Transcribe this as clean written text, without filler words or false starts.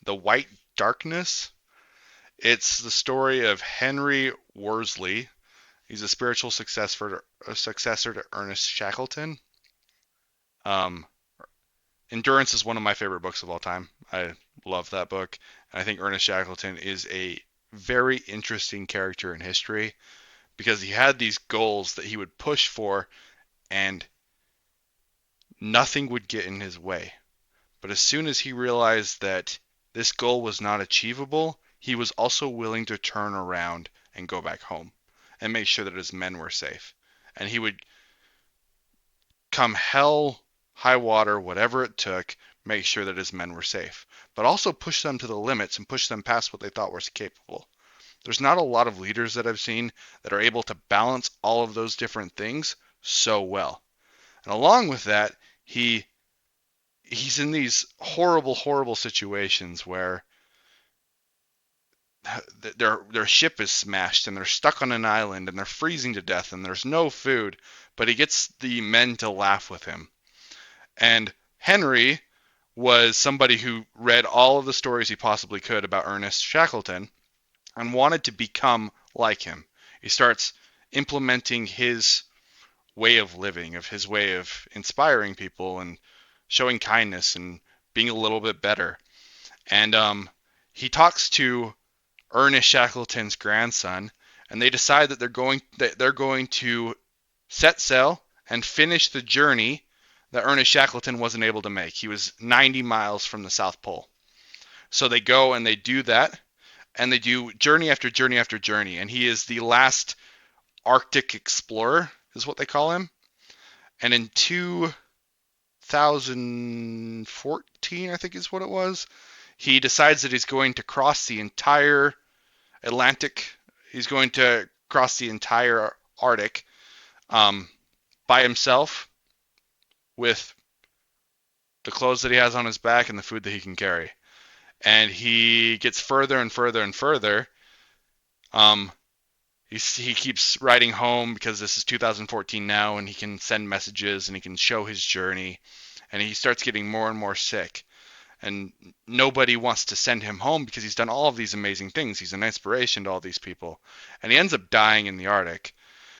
The White Darkness. It's the story of Henry Worsley. He's a spiritual successor to Ernest Shackleton. Um, Endurance is one of my favorite books of all time. I love that book. And I think Ernest Shackleton is a very interesting character in history because he had these goals that he would push for and nothing would get in his way. But as soon as he realized that this goal was not achievable, he was also willing to turn around and go back home and make sure that his men were safe. And he would come hell, high water, whatever it took, make sure that his men were safe, but also push them to the limits and push them past what they thought was capable. There's not a lot of leaders that I've seen that are able to balance all of those different things so well. And along with that, he he's in these horrible, horrible situations where their ship is smashed and they're stuck on an island and they're freezing to death and there's no food, but he gets the men to laugh with him. And Henry was somebody who read all of the stories he possibly could about Ernest Shackleton and wanted to become like him. He starts implementing his way of living, of his way of inspiring people and showing kindness and being a little bit better. And he talks to Ernest Shackleton's grandson, and they decide that they're going to set sail and finish the journey that Ernest Shackleton wasn't able to make. He was 90 miles from the South Pole. So they go and they do that, and they do journey after journey after journey. And he is the last Arctic explorer, is what they call him. And in 2014, I think is what it was, he decides that he's going to cross the entire Atlantic. He's going to cross the entire Arctic um, by himself with the clothes that he has on his back and the food that he can carry. And he gets further and further and further. Um, he keeps writing home because this is 2014 now, and he can send messages and he can show his journey. And he starts getting more and more sick. And nobody wants to send him home because he's done all of these amazing things. He's an inspiration to all these people. And he ends up dying in the Arctic.